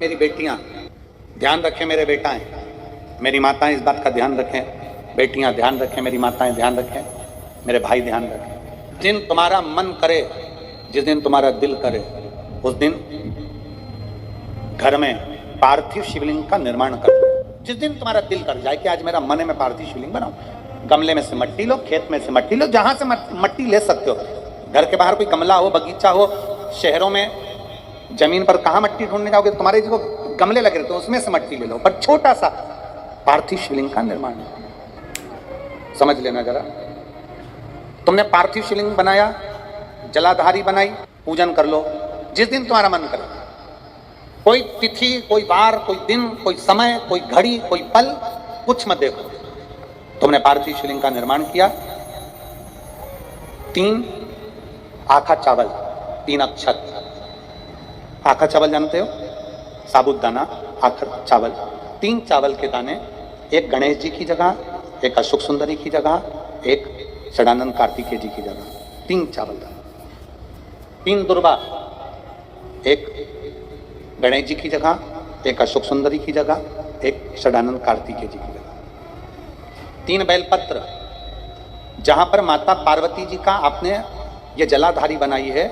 मेरी बेटियां ध्यान रखें, मेरे बेटाएं, मेरी माताएं इस बात का ध्यान रखें, बेटियां ध्यान रखें, मेरी माताएं ध्यान रखें, मेरे भाई ध्यान रखें। जिस दिन तुम्हारा मन करे, जिस दिन तुम्हारा दिल करे, उस दिन घर में पार्थिव शिवलिंग का निर्माण कर। जिस दिन तुम्हारा दिल कर जाए कि आज मेरा मन है मैं पार्थिव शिवलिंग बनाऊं, गमले में से मट्टी लो, खेत में से मट्टी लो, जहां से मट्टी ले सकते हो। घर के बाहर कोई गमला हो, बगीचा हो, शहरों में जमीन पर कहां मट्टी ढूंढने जाओगे, तुम्हारे जो गमले लगे रहते उसमें से मट्टी ले लो, पर छोटा सा पार्थिव शिवलिंग का निर्माण समझ लेना जरा। तुमने पार्थिव शिवलिंग बनाया, जलाधारी बनाई, पूजन कर लो जिस दिन तुम्हारा मन करे। कोई तिथि, कोई वार, कोई दिन, कोई समय, कोई घड़ी, कोई पल कुछ मत देखो। तुमने पार्थिव शिवलिंग का निर्माण किया। 3 आखा चावल, 3 अक्षत। आखा चावल जानते हो, साबुदाना, आखा चावल। 3 चावल के दाने, एक गणेश जी की जगह, एक अशोक सुंदरी की जगह, एक षडानंद कार्तिकेय जी की जगह। 3 चावल दाने। 3 दुर्वा, एक गणेश जी की जगह, एक अशोक सुंदरी की जगह, एक षडानंद कार्तिकेय जी की जगह। 3 बेलपत्र, जहां पर माता पार्वती जी का आपने ये जलाधारी बनाई है,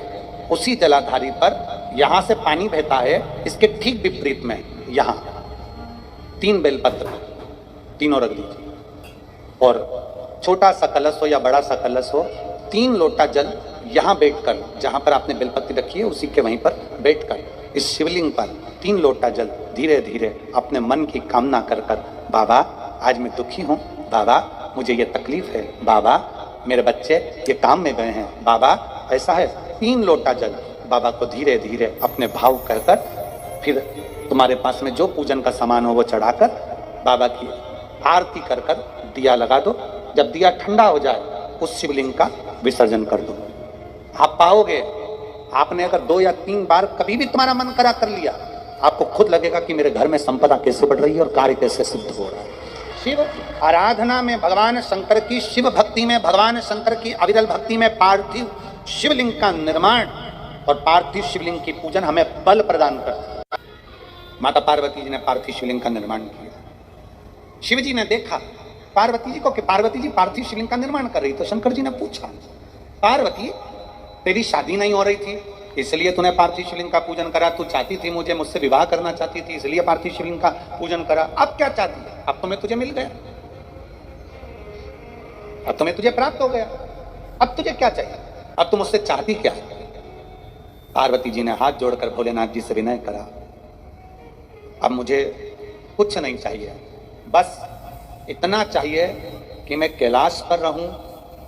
उसी जलाधारी पर यहां से पानी बहता है, इसके ठीक विपरीत में यहां 3 बेलपत्र, तीनों रख दीजिए। और छोटा सा कलश हो या बड़ा सा कलश हो, 3 लोटा जल यहां बैठकर, जहां पर आपने बेलपत्ती रखी है उसी के वहीं पर बैठकर इस शिवलिंग पर 3 लोटा जल धीरे धीरे अपने मन की कामना कर कर, बाबा आज मैं दुखी हूं, बाबा मुझे ये तकलीफ है, बाबा मेरे बच्चे ये काम में गए हैं, बाबा ऐसा है। 3 लोटा जल बाबा को धीरे धीरे अपने भाव कहकर, फिर तुम्हारे पास में जो पूजन का सामान हो वो चढ़ाकर बाबा की आरती कर कर दिया लगा दो। जब दिया ठंडा हो जाए उस शिवलिंग का विसर्जन कर दो। आप पाओगे, आपने अगर 2 या 3 बार कभी भी तुम्हारा मन करा कर लिया, आपको खुद लगेगा कि मेरे घर में संपदा कैसे बढ़ रही है और कार्य कैसे सिद्ध हो रहा है। शिव आराधना में भगवान शंकर की, शिव भक्ति में भगवान शंकर की अविरल भक्ति में पार्थिव शिवलिंग का निर्माण और पार्थिव शिवलिंग की पूजन हमें बल प्रदान करती है। माता पार्वती जी ने पार्थिव शिवलिंग का निर्माण किया। शिव जी ने देखा पार्वती जी को कि पार्वती जी पार्थिव शिवलिंग का निर्माण कर रही, तो शंकर जी ने पूछा, पार्वती तेरी शादी नहीं हो रही थी इसलिए तूने पार्थिव शिवलिंग का पूजन करा, तू चाहती थी मुझे, मुझसे विवाह करना चाहती थी इसलिए पार्थिव शिवलिंग का पूजन करा, अब क्या चाहती है? अब तो मैं तुझे मिल गया, अब तो मैं तुझे प्राप्त हो गया, अब तुझे क्या चाहिए, अब तुम मुझसे चाहती क्या? पार्वती जी ने हाथ जोड़कर भोलेनाथ जी से विनय करा, अब मुझे कुछ नहीं चाहिए, बस इतना चाहिए कि मैं कैलाश पर रहूं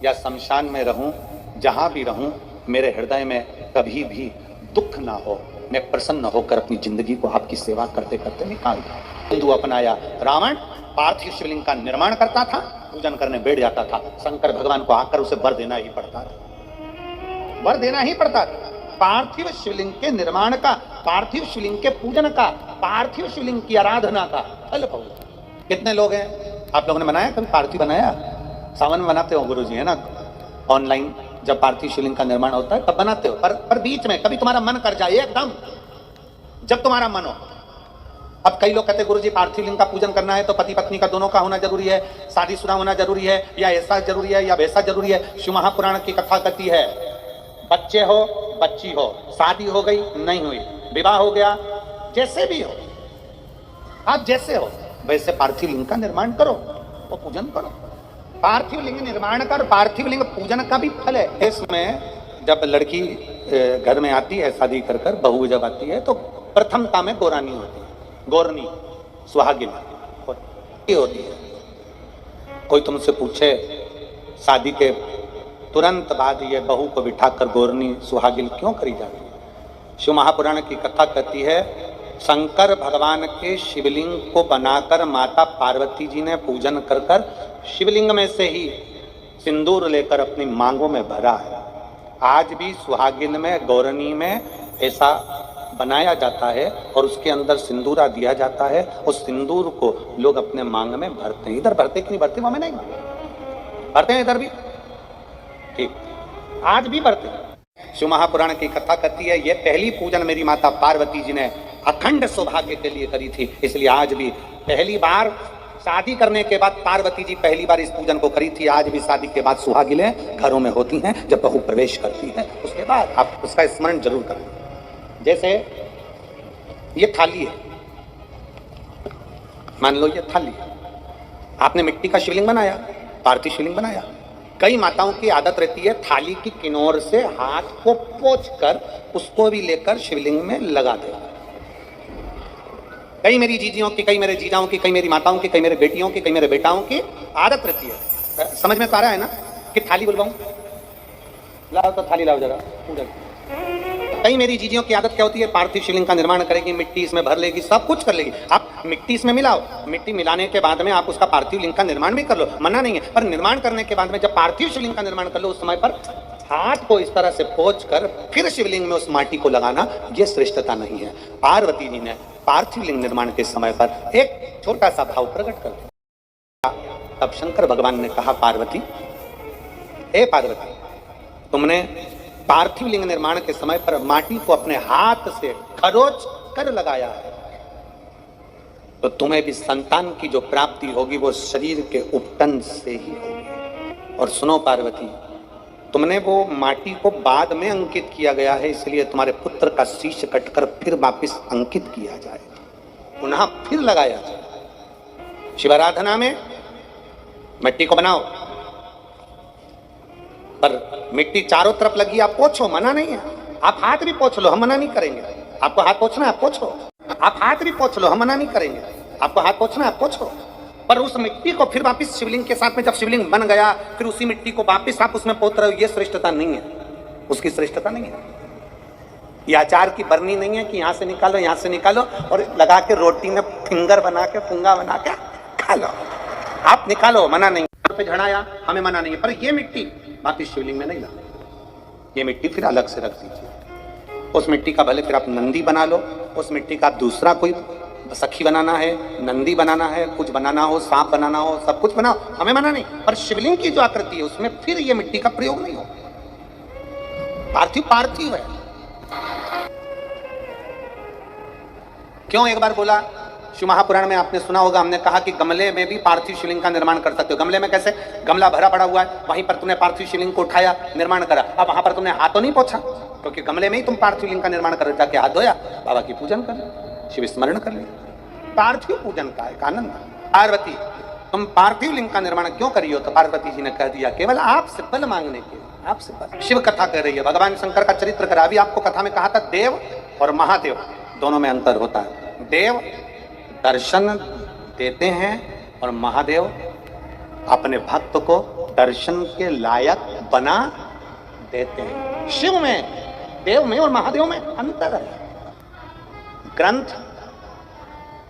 या शमशान में रहूं, जहां भी रहूं मेरे हृदय में कभी भी दुख ना हो, मैं प्रसन्न होकर अपनी जिंदगी को आपकी सेवा करते करते निकाल दूं। हिंदू अपनाया, रावण पार्थिव शिवलिंग का निर्माण करता था, पूजन करने बैठ जाता था, शंकर भगवान को आकर उसे वर देना ही पड़ता था, वर देना ही पड़ता था। पार्थिव शिवलिंग के निर्माण का, पार्थिव शिवलिंग के पूजन का, पार्थिव शिवलिंग की आराधना का फल भोग। कितने लोग हैं, आप लोगों ने बनाया कभी पार्थिव? बनाया, सावन में बनाते हो गुरु जी, है ना, ऑनलाइन जब पार्थिव शिवलिंग का निर्माण होता है तब बनाते हो, पर बीच में कभी तुम्हारा मन कर जाए एकदम, जब तुम्हारा मन हो। अब कई लोग कहते हैं गुरुजी पार्थिव लिंग का पूजन करना है तो पति पत्नी का दोनों का होना जरूरी है, शादीशुदा होना जरूरी है, या ऐसा जरूरी है या वैसा जरूरी है। शिव महापुराण की कथा कहती है, बच्चे हो बच्ची हो, शादी हो गई नहीं हुई, विवाह हो गया, जैसे भी हो, आप जैसे हो वैसे पार्थिव लिंग का निर्माण करो और पूजन करो। पार्थिव लिंग निर्माण का और पार्थिव लिंग पूजन का भी फल है। इसमें जब लड़की घर में आती है शादी कर कर, बहू जब आती है तो प्रथमता में गोरानी होती है, गोरनी सुहागिन होती है। कोई तुमसे पूछे शादी के तुरंत बाद ये बहू को बिठाकर गोरनी सुहागिन क्यों करी जाती है? शिव महापुराण की कथा कहती है, शंकर भगवान के शिवलिंग को बनाकर माता पार्वती जी ने पूजन कर कर शिवलिंग में से ही सिंदूर लेकर अपनी मांगों में भरा है। आज भी सुहागिन में, गौरनी में ऐसा बनाया जाता है और उसके अंदर सिंदूरा दिया जाता है। उस सिंदूर को लोग अपने मांग में भरते हैं। इधर भरते कि नहीं भरते, वहां में नहीं भरते हैं, इधर भी ठीक, आज भी भरते हैं। शिव महापुराण की कथा कहती है, ये पहली पूजन मेरी माता पार्वती जी ने अखंड सौभाग्य के लिए करी थी। इसलिए आज भी पहली बार शादी करने के बाद पार्वती जी पहली बार इस पूजन को करी थी। आज भी शादी के बाद सुहागिनें घरों में होती हैं, जब बहू प्रवेश करती है उसके बाद आप उसका स्मरण जरूर करें। जैसे ये थाली है, मान लो ये थाली, आपने मिट्टी का शिवलिंग बनाया, पार्थिव शिवलिंग बनाया। कई माताओं की आदत रहती है थाली की किनार से हाथ को पोंछकर उसको भी लेकर शिवलिंग में लगा दे। कई मेरी जीजियों की, कई मेरे जीजाओं की, कई मेरी माताओं की, कई मेरे बेटियों की, कई मेरे बेटाओं की आदत रहती है। समझ में तो आ रहा है ना कि थाली बुलवाऊं? लाओ तो थाली लाओ जरा। कई मेरी जीजियों की आदत क्या होती है, पार्थिव शिवलिंग का निर्माण करेगी, मिट्टी इसमें भर लेगी, सब कुछ कर लेगी। आप मिट्टी इसमें मिलाओ, मिट्टी मिलाने के बाद में आप उसका पार्थिव लिंग का निर्माण भी कर लो, मना नहीं है। पर निर्माण करने के बाद में जब पार्थिव शिवलिंग का निर्माण कर लो, उस समय पर हाथ को इस तरह से पोंछ कर फिर शिवलिंग में उस माटी को लगाना, यह श्रेष्ठता नहीं है। पार्वती जी ने पार्थिव लिंग निर्माण के समय पर एक छोटा सा भाव प्रकट कर दिया। तब शंकर भगवान ने कहा, पार्वती, हे पार्वती, तुमने पार्थिव लिंग निर्माण के समय पर माटी को अपने हाथ से खरोच कर लगाया है, तो तुम्हें भी संतान की जो प्राप्ति होगी वो शरीर के उपटन से ही होगी। और सुनो पार्वती, तुमने वो माटी को बाद में अंकित किया गया है, इसलिए तुम्हारे पुत्र का शीश कटकर फिर वापिस अंकित किया जाए, पुनः फिर लगाया जाए। शिवाराधना में मिट्टी को बनाओ, पर मिट्टी चारों तरफ लगी, आप पोछो, मना नहीं है। आप हाथ भी पोछ लो, हम मना नहीं करेंगे। आपको हाथ पोछना है आप पोछो, आप हाथ भी पोछ लो, हम मना नहीं करेंगे। आपको हाथ पोछना है आप पोछो, पर उस मिट्टी को फिर वापस शिवलिंग के साथ में, जब शिवलिंग बन गया फिर उसी मिट्टी को वापस आप उसमें पोत रहे हो, ये श्रेष्ठता नहीं है, उसकी श्रेष्ठता नहीं है। ये आचार की बरनी नहीं है कि यहाँ से निकालो, यहाँ से निकालो और लगा के रोटी में फिंगर बना के, फुंगा बना के खा लो। आप निकालो, मना नहीं। पे झड़ाया, हमें मना नहीं है, पर ये मिट्टी वापिस शिवलिंग में नहीं ला, ये मिट्टी फिर अलग से रख दीजिए। उस मिट्टी का भले फिर आप नंदी बना लो, उस मिट्टी का आप दूसरा कोई सखी बनाना है, नंदी बनाना है, कुछ बनाना हो, सांप बनाना हो, सब कुछ बनाओ, हमें मना नहीं। पर शिवलिंग की जो आकृति है उसमें फिर ये मिट्टी का प्रयोग नहीं हो। पार्थिव पार्थिव है। क्यों एक बार बोला, शिव महापुराण में आपने सुना होगा, हमने कहा कि गमले में भी पार्थिव शिवलिंग का निर्माण कर सकते हो। गमले में कैसे? गमला भरा पड़ा हुआ है, वहीं पर तुमने पार्थिव शिवलिंग को उठाया, निर्माण करा। अब वहां पर तुमने हाथों नहीं पोछा, क्योंकि गमले में ही तुम पार्थिव लिंग का निर्माण कर, जाके हाथ धोया, बाबा की पूजन कर, शिव स्मरण कर लिया। पार्थिव पूजन का एक आनंद। पार्वती, तुम पार्थिव लिंग का निर्माण क्यों करियो? तो पार्वती जी ने कह दिया, केवल आपसे बल मांगने के लिए, आपसे बल। शिव कथा कह रही है, भगवान शंकर का चरित्र करा। अभी आपको कथा में कहा था देव और महादेव दोनों में अंतर होता है। देव दर्शन देते हैं और महादेव अपने भक्त को दर्शन के लायक बना देते हैं। शिव में, देव में और महादेव में अंतर है। ग्रंथ,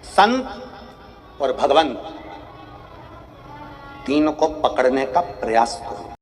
संत और भगवंत, तीनों को पकड़ने का प्रयास करो।